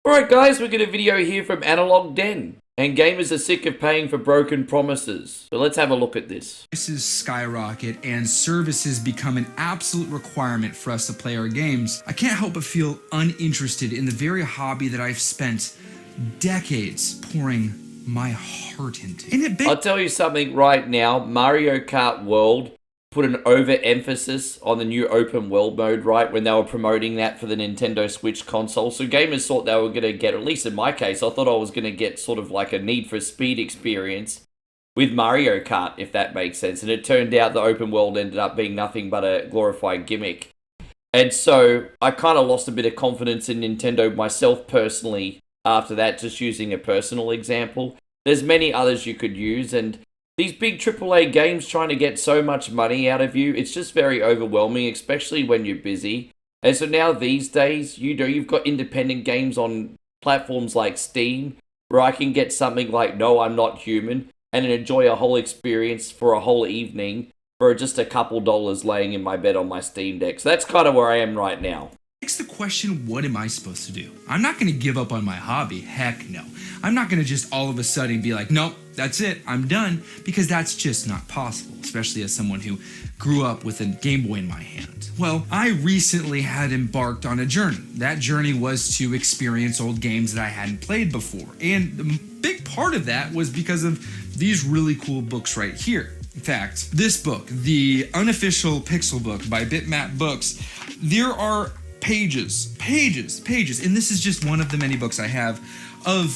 Alright guys, we got a video here from Analog Den, and gamers are sick of paying for broken promises. So let's have a look at this. Prices skyrocket and services become an absolute requirement for us to play our games. I can't help but feel uninterested in the very hobby that I've spent decades pouring my heart into. I'll tell you something right now, Mario Kart World put an overemphasis on the new open world mode, right, when they were promoting that for the Nintendo Switch console. So gamers thought they were going to get, at least in my case, I thought I was going to get sort of like a Need for Speed experience with Mario Kart, if that makes sense. And it turned out the open world ended up being nothing but a glorified gimmick. And so I kind of lost a bit of confidence in Nintendo myself personally after that, just using a personal example. There's many others you could use, and these big AAA games trying to get so much money out of you, it's just very overwhelming, especially when you're busy. And so now these days, you've got independent games on platforms like Steam, where I can get something like No, I'm Not Human, and enjoy a whole experience for a whole evening for just a couple dollars laying in my bed on my Steam Deck. So that's kind of where I am right now. Next, the question, what am I supposed to do? I'm not going to give up on my hobby. Heck no. I'm not going to just all of a sudden be like, nope, that's it, I'm done, because that's just not possible, especially as someone who grew up with a Game Boy in my hand. Well, I recently had embarked on a journey. That journey was to experience old games that I hadn't played before, and the big part of that was because of these really cool books right here. In fact, this book, the unofficial Pixel book by Bitmap Books, there are pages, and this is just one of the many books I have of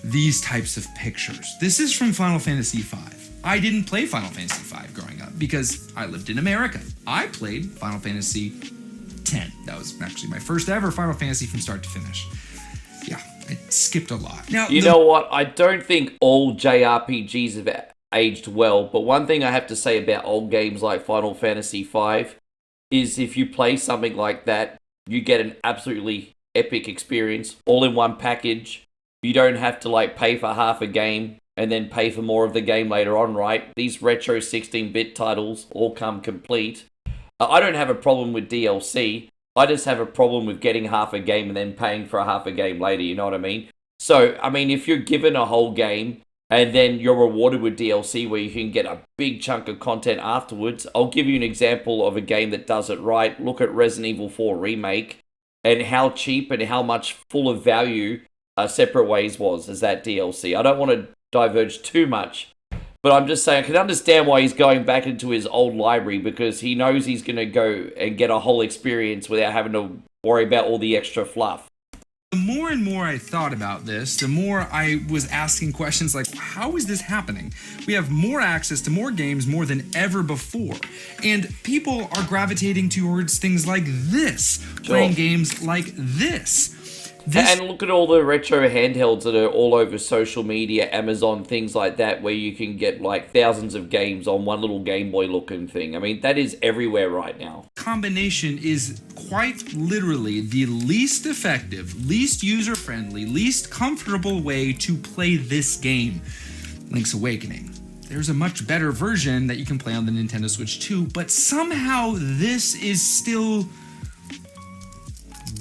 these types of pictures. This is from Final Fantasy V. I didn't play Final Fantasy V growing up because I lived in America. I played Final Fantasy X. That was actually my first ever Final Fantasy from start to finish. Yeah, I skipped a lot. Now, you know what? I don't think all JRPGs have aged well, but one thing I have to say about old games like Final Fantasy V is if you play something like that, you get an absolutely epic experience all in one package. You don't have to like pay for half a game and then pay for more of the game later on, right? These retro 16-bit titles all come complete. I don't have a problem with DLC. I just have a problem with getting half a game and then paying for a half a game later, you know what I mean? So, I mean, if you're given a whole game and then you're rewarded with DLC where you can get a big chunk of content afterwards, I'll give you an example of a game that does it right. Look at Resident Evil 4 Remake and how cheap and how much full of value Separate Ways was as that DLC. I don't want to diverge too much, but I'm just saying I can understand why he's going back into his old library, because he knows he's going to go and get a whole experience without having to worry about all the extra fluff. The more and more I thought about this, the more I was asking questions like, how is this happening? We have more access to more games more than ever before, and people are gravitating towards things like this, playing games like this. And look at all the retro handhelds that are all over social media, Amazon, things like that, where you can get like thousands of games on one little Game Boy looking thing. I mean, that is everywhere right now. Combination is quite literally the least effective, least user-friendly, least comfortable way to play this game, Link's Awakening. There's a much better version that you can play on the Nintendo Switch too, but somehow this is still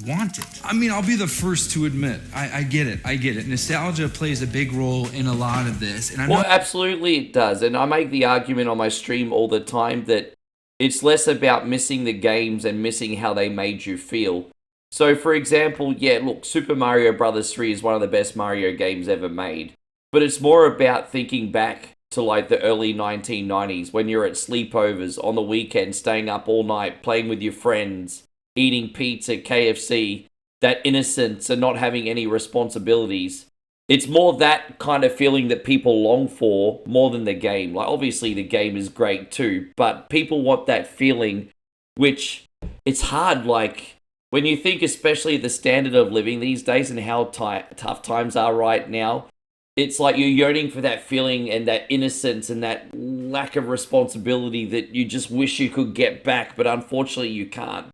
wanted. I mean, I'll be the first to admit, I get it. Nostalgia plays a big role in a lot of this. And absolutely it does. And I make the argument on my stream all the time that it's less about missing the games and missing how they made you feel. So, for example, yeah, look, Super Mario Bros. 3 is one of the best Mario games ever made. But it's more about thinking back to like the early 1990s when you're at sleepovers on the weekend, staying up all night, playing with your friends, eating pizza, KFC, that innocence and not having any responsibilities. It's more that kind of feeling that people long for more than the game. Like, obviously the game is great too, but people want that feeling, which it's hard. Like, when you think especially the standard of living these days and how tough times are right now, it's like you're yearning for that feeling and that innocence and that lack of responsibility that you just wish you could get back, but unfortunately you can't.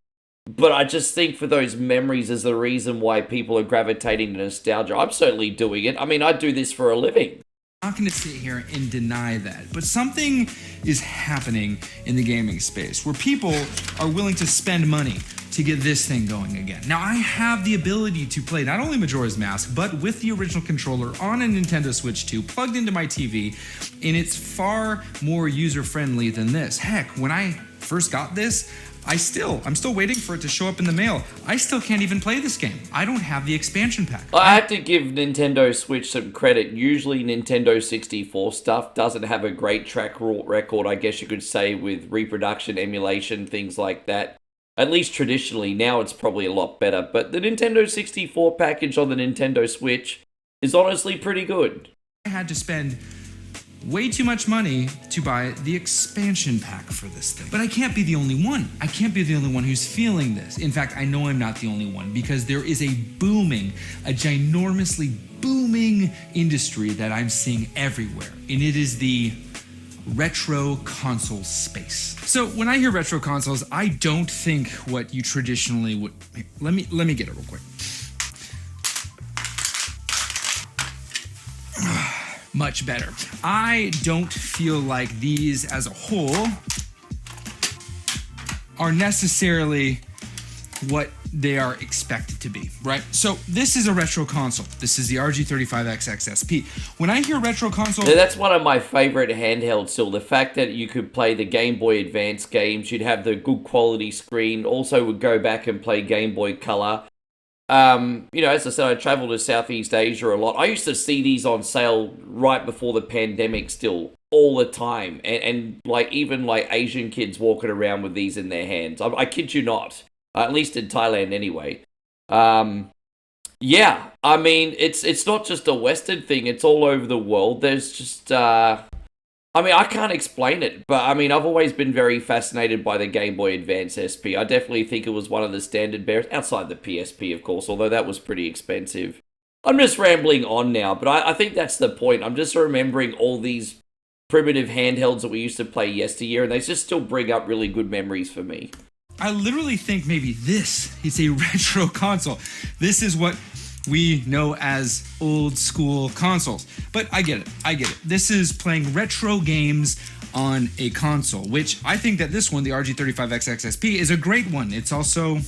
But I just think for those memories is the reason why people are gravitating to nostalgia. I'm certainly doing it. I mean, I do this for a living. I'm not going to sit here and deny that, but something is happening in the gaming space where people are willing to spend money to get this thing going again. Now, I have the ability to play not only Majora's Mask, but with the original controller on a Nintendo Switch 2 plugged into my TV, and it's far more user-friendly than this. Heck, when I first got this, I'm still waiting for it to show up in the mail. I still can't even play this game. I don't have the expansion pack. I have to give Nintendo Switch some credit. Usually Nintendo 64 stuff doesn't have a great track record, I guess you could say, with reproduction, emulation, things like that. At least traditionally, now it's probably a lot better. But the Nintendo 64 package on the Nintendo Switch is honestly pretty good. I had to spend way too much money to buy the expansion pack for this thing. But I can't be the only one. I can't be the only one who's feeling this. In fact, I know I'm not the only one, because there is a ginormously booming industry that I'm seeing everywhere. And it is the retro console space. So when I hear retro consoles, I don't think what you traditionally would... Let me get it real quick. Much better. I don't feel like these as a whole are necessarily what they are expected to be, right? So this is a retro console. This is the RG35XX SP. When I hear retro console... That's one of my favorite handhelds still. The fact that you could play the Game Boy Advance games, you'd have the good quality screen, also would go back and play Game Boy Color. As I said, I travel to Southeast Asia a lot. I used to see these on sale right before the pandemic still, all the time. And like, even like Asian kids walking around with these in their hands. I kid you not. At least in Thailand anyway. Yeah, I mean, it's not just a Western thing. It's all over the world. There's just, I can't explain it, but I mean, I've always been very fascinated by the Game Boy Advance SP. I definitely think it was one of the standard bearers, outside the PSP, of course, although that was pretty expensive. I'm just rambling on now, but I think that's the point. I'm just remembering all these primitive handhelds that we used to play yesteryear, and they just still bring up really good memories for me. I literally think maybe this is a retro console. This is what we know as old school consoles. But I get it. This is playing retro games on a console, which I think that this one, the RG35XX SP, is a great one. It's also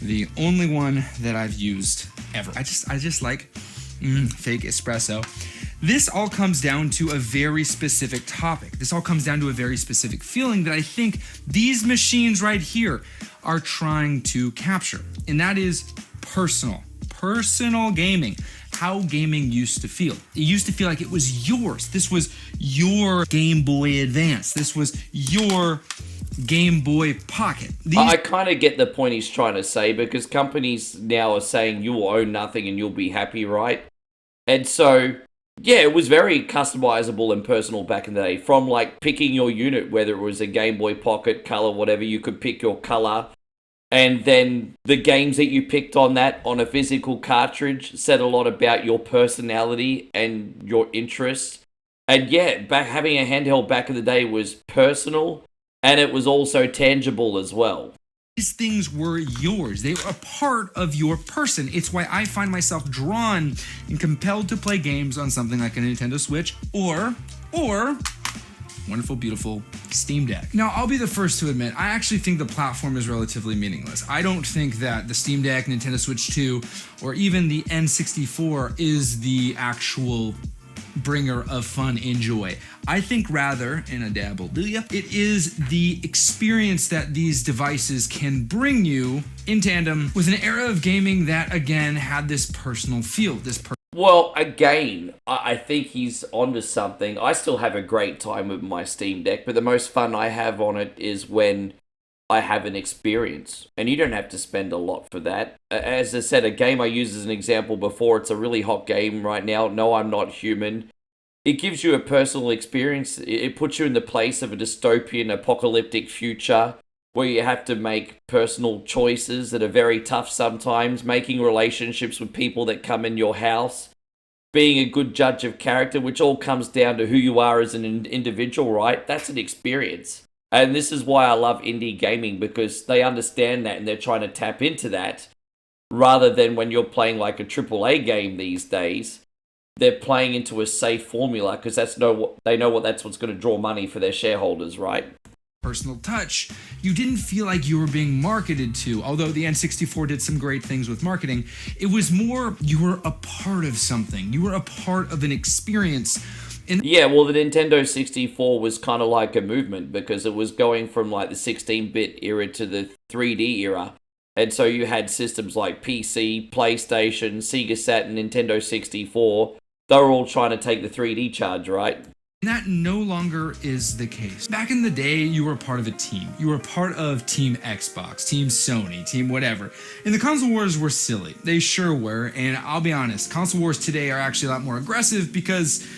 the only one that I've used ever. I just like fake espresso. This all comes down to a very specific topic. This all comes down to a very specific feeling that I think these machines right here are trying to capture. And that is personal gaming. How gaming used to feel. It used to feel like it was yours. This was your Game Boy Advance. This was your Game Boy Pocket. I kind of get the point he's trying to say, because companies now are saying you will own nothing and you'll be happy, right? And so, yeah, it was very customizable and personal back in the day. From like picking your unit, whether it was a Game Boy Pocket, color, whatever, you could pick your color. And then the games that you picked on that, on a physical cartridge, said a lot about your personality and your interests. And yeah, having a handheld back in the day was personal, and it was also tangible as well. These things were yours. They were a part of your person. It's why I find myself drawn and compelled to play games on something like a Nintendo Switch or wonderful, beautiful Steam Deck. Now, I'll be the first to admit, I actually think the platform is relatively meaningless. I don't think that the Steam Deck, Nintendo Switch 2, or even the N64 is the actual bringer of fun and joy. I think rather, and a dabble, do ya? It is the experience that these devices can bring you in tandem with an era of gaming that, again, had this personal feel, Well, again, I think he's onto something. I still have a great time with my Steam Deck, but the most fun I have on it is when I have an experience. And you don't have to spend a lot for that. As I said, a game I used as an example before, it's a really hot game right now. No, I'm Not Human. It gives you a personal experience. It puts you in the place of a dystopian, apocalyptic future where you have to make personal choices that are very tough sometimes, making relationships with people that come in your house, being a good judge of character, which all comes down to who you are as an individual, right? That's an experience. And this is why I love indie gaming, because they understand that and they're trying to tap into that, rather than when you're playing like a AAA game these days, they're playing into a safe formula because they know that's what's going to draw money for their shareholders, right? personal touch. You didn't feel like you were being marketed to, although the N64 did some great things with marketing. It was more you were a part of something. You were a part of an experience. Yeah, well, the Nintendo 64 was kind of like a movement because it was going from like the 16-bit era to the 3D era. And so you had systems like PC, PlayStation, Sega Saturn, Nintendo 64. They were all trying to take the 3D charge, right? That no longer is the case. Back in the day, you were part of a team. You were part of Team Xbox, Team Sony, Team whatever. And the console wars were silly. They sure were. And I'll be honest, console wars today are actually a lot more aggressive because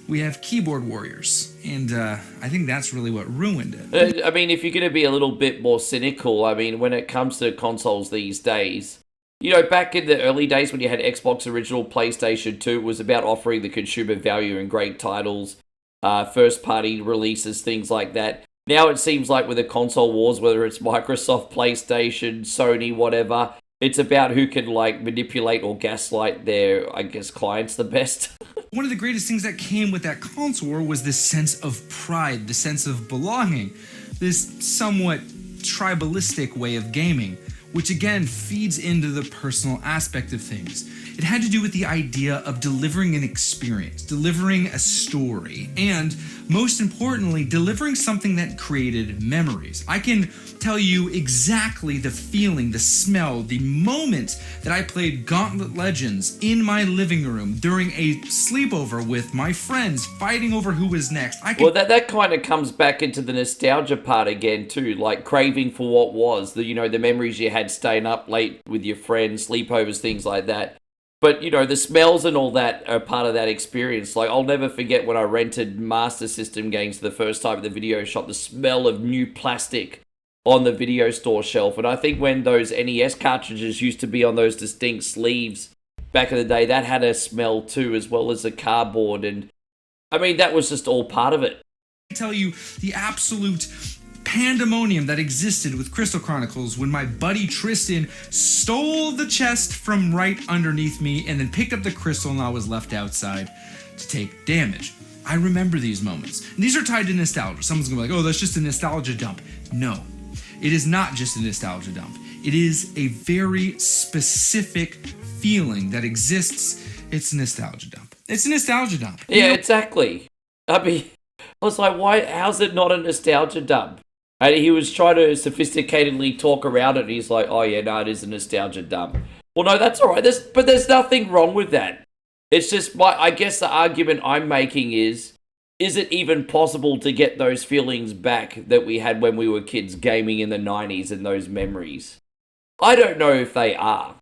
we have keyboard warriors. And I think that's really what ruined it. I mean, if you're going to be a little bit more cynical, I mean, when it comes to consoles these days, you know, back in the early days when you had Xbox Original, PlayStation 2, it was about offering the consumer value and great titles. First-party releases, things like that. Now it seems like with the console wars, whether it's Microsoft, PlayStation, Sony, whatever, it's about who can, like, manipulate or gaslight their, I guess, clients the best. One of the greatest things that came with that console war was this sense of pride, the sense of belonging, this somewhat tribalistic way of gaming, which again feeds into the personal aspect of things. It had to do with the idea of delivering an experience, delivering a story, and most importantly, delivering something that created memories. I can tell you exactly the feeling, the smell, the moment that I played Gauntlet Legends in my living room during a sleepover with my friends, fighting over who was next. Well, that kind of comes back into the nostalgia part again too, like craving for what was, the memories you had staying up late with your friends, sleepovers, things like that. But, the smells and all that are part of that experience. Like, I'll never forget when I rented Master System games for the first time at the video shop, the smell of new plastic on the video store shelf. And I think when those NES cartridges used to be on those distinct sleeves back in the day, that had a smell too, as well as the cardboard. And, I mean, that was just all part of it. I tell you, the absolute pandemonium that existed with Crystal Chronicles when my buddy Tristan stole the chest from right underneath me and then picked up the crystal and I was left outside to take damage. I remember these moments. And these are tied to nostalgia. Someone's gonna be like, oh, that's just a nostalgia dump. No, it is not just a nostalgia dump. It is a very specific feeling that exists. It's a nostalgia dump. It's a nostalgia dump. Yeah, exactly. I mean, I was like, why? How's it not a nostalgia dump? And he was trying to sophisticatedly talk around it. And he's like, oh yeah, no, it is a nostalgia dump. Well, no, that's all right. But there's nothing wrong with that. It's just, I guess the argument I'm making is it even possible to get those feelings back that we had when we were kids gaming in the 90s and those memories? I don't know if they are.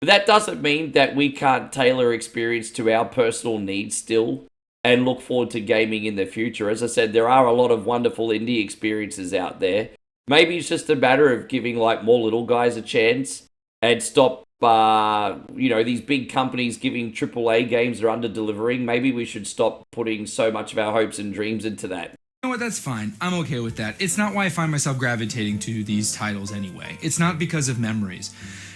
But that doesn't mean that we can't tailor experience to our personal needs still and look forward to gaming in the future. As I said, there are a lot of wonderful indie experiences out there. Maybe it's just a matter of giving like more little guys a chance and stop, these big companies giving AAA games are under-delivering. Maybe we should stop putting so much of our hopes and dreams into that. You know what, that's fine. I'm okay with that. It's not why I find myself gravitating to these titles anyway. It's not because of memories.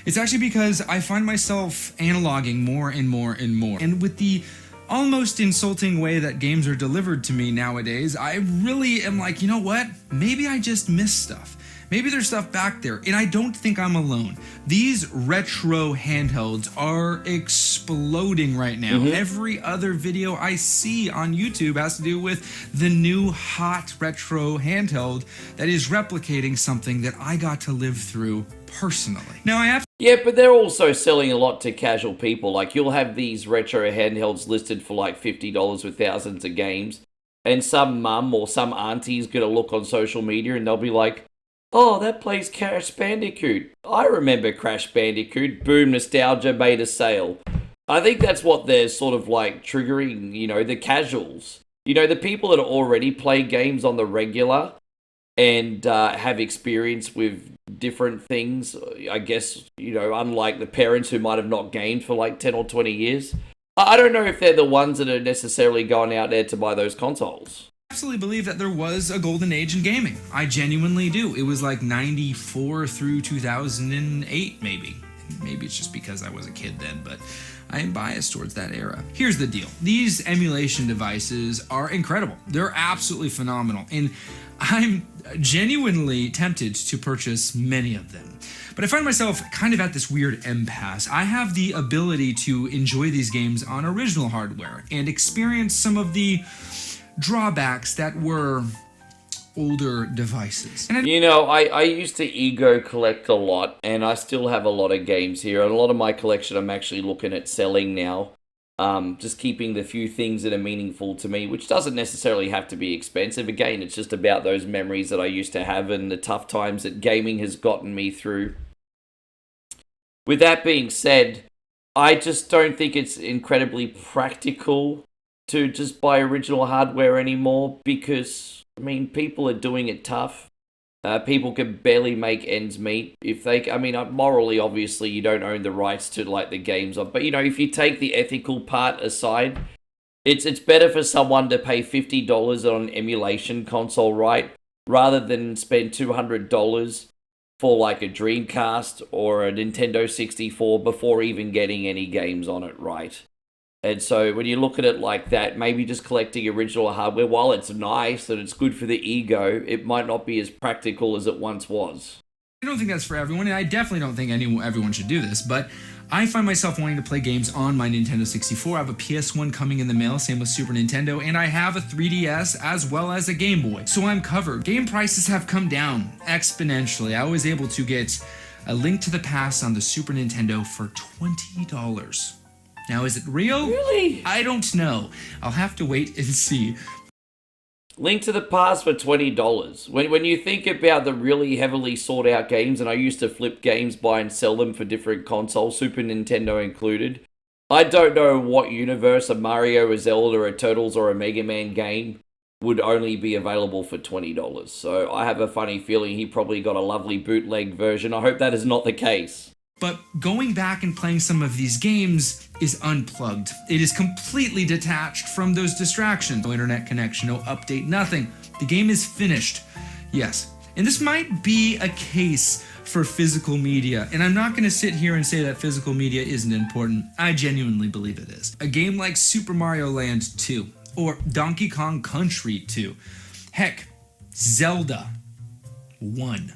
It's actually because I find myself analoging more and more and more. And with the almost insulting way that games are delivered to me nowadays, I really am like, you know what? Maybe I just miss stuff. Maybe there's stuff back there, and I don't think I'm alone. These retro handhelds are exploding right now. Mm-hmm. Every other video I see on YouTube has to do with the new hot retro handheld that is replicating something that I got to live through personally. Now I have Yeah, but they're also selling a lot to casual people. Like, you'll have these retro handhelds listed for like $50 with thousands of games, and some mum or some auntie's gonna look on social media and they'll be like, oh, that plays Crash Bandicoot. I remember Crash Bandicoot. Boom, nostalgia made a sale. I think that's what they're sort of like triggering, the casuals. The people that already play games on the regular and have experience with different things, I guess, unlike the parents who might have not gamed for like 10 or 20 years. I don't know if they're the ones that are necessarily going out there to buy those consoles. I absolutely believe that there was a golden age in gaming. I genuinely do. It was like 94 through 2008, maybe. Maybe it's just because I was a kid then, but I am biased towards that era. Here's the deal. These emulation devices are incredible. They're absolutely phenomenal, and I'm genuinely tempted to purchase many of them. But I find myself kind of at this weird impasse. I have the ability to enjoy these games on original hardware and experience some of the drawbacks that were older devices. And I used to ego collect a lot, and I still have a lot of games here, and a lot of my collection I'm actually looking at selling now. Just keeping the few things that are meaningful to me, which doesn't necessarily have to be expensive. Again, it's just about those memories that I used to have and the tough times that gaming has gotten me through. With that being said, I just don't think it's incredibly practical to just buy original hardware anymore because, people are doing it tough. People can barely make ends meet. Morally, obviously, you don't own the rights to the games on. But if you take the ethical part aside, it's better for someone to pay $50 on an emulation console, right, rather than spend $200 for a Dreamcast or a Nintendo 64 before even getting any games on it, right? And so when you look at it like that, maybe just collecting original hardware, while it's nice and it's good for the ego, it might not be as practical as it once was. I don't think that's for everyone, and I definitely don't think everyone should do this, but I find myself wanting to play games on my Nintendo 64. I have a PS1 coming in the mail, same with Super Nintendo, and I have a 3DS as well as a Game Boy. So I'm covered. Game prices have come down exponentially. I was able to get A Link to the Past on the Super Nintendo for $20. Now, is it real? Really? I don't know. I'll have to wait and see. Link to the Past for $20. When you think about the really heavily sought out games, and I used to flip games, buy and sell them for different consoles, Super Nintendo included, I don't know what universe a Mario, a Zelda, a Turtles, or a Mega Man game would only be available for $20. So I have a funny feeling he probably got a lovely bootleg version. I hope that is not the case. But going back and playing some of these games is unplugged. It is completely detached from those distractions. No internet connection, no update, nothing. The game is finished. Yes. And this might be a case for physical media. And I'm not going to sit here and say that physical media isn't important. I genuinely believe it is. A game like Super Mario Land 2 or Donkey Kong Country 2. Heck, Zelda 1.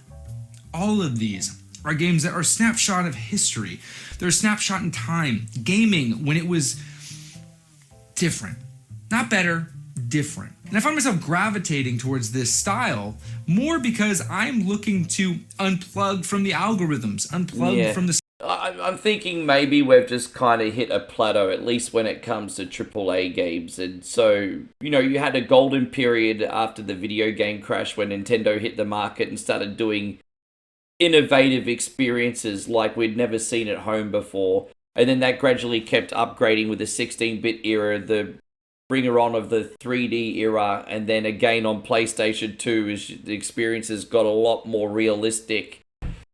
All of these are games that are a snapshot of history. They're a snapshot in time. Gaming when it was different. Not better, different. And I find myself gravitating towards this style more because I'm looking to unplug from the algorithms, unplug from the... I'm thinking maybe we've just kind of hit a plateau, at least when it comes to AAA games. And so, you had a golden period after the video game crash when Nintendo hit the market and started doing innovative experiences like we'd never seen at home before. And then that gradually kept upgrading with the 16-bit era, the bringer on of the 3D era, and then again on PlayStation 2 as the experiences got a lot more realistic.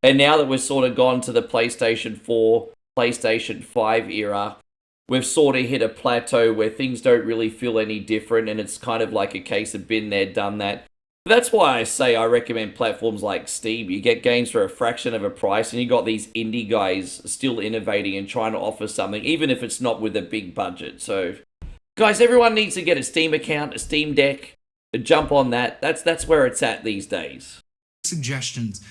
And now that we've sort of gone to the PlayStation 4, PlayStation 5 era, we've sort of hit a plateau where things don't really feel any different, and it's kind of like a case of been there, done that. That's why I say I recommend platforms like Steam. You get games for a fraction of a price, and you got these indie guys still innovating and trying to offer something, even if it's not with a big budget. So, guys, everyone needs to get a Steam account, a Steam Deck, jump on that. That's where it's at these days. Suggestions,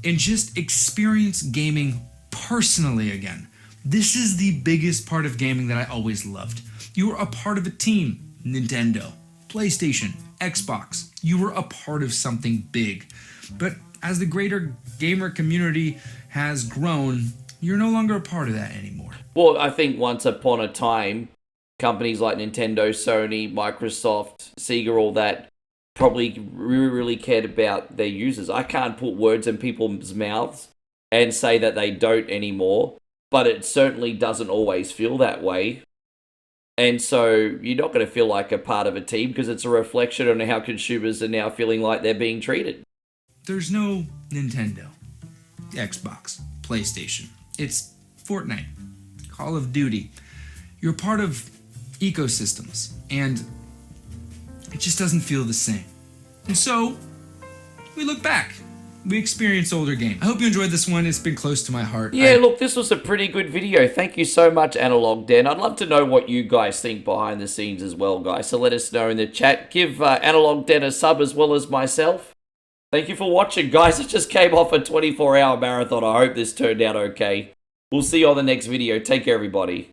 and just experience gaming personally again. This is the biggest part of gaming that I always loved. You are a part of a team. Nintendo, PlayStation, Xbox. You were a part of something big. But as the greater gamer community has grown, you're no longer a part of that anymore. Well, I think once upon a time, companies like Nintendo, Sony, Microsoft, Sega, all that, probably really cared about their users. I can't put words in people's mouths and say that they don't anymore, but it certainly doesn't always feel that way. And so you're not going to feel like a part of a team because it's a reflection on how consumers are now feeling like they're being treated. There's no Nintendo, Xbox, PlayStation. It's Fortnite, Call of Duty. You're part of ecosystems, and it just doesn't feel the same. And so we look back we experience older games. I hope you enjoyed this one. It's been close to my heart. Yeah, look, this was a pretty good video. Thank you so much, Analog Dan. I'd love to know what you guys think behind the scenes as well, guys. So let us know in the chat. Give Analog Dan a sub as well as myself. Thank you for watching, guys. I just came off a 24-hour marathon. I hope this turned out okay. We'll see you on the next video. Take care, everybody.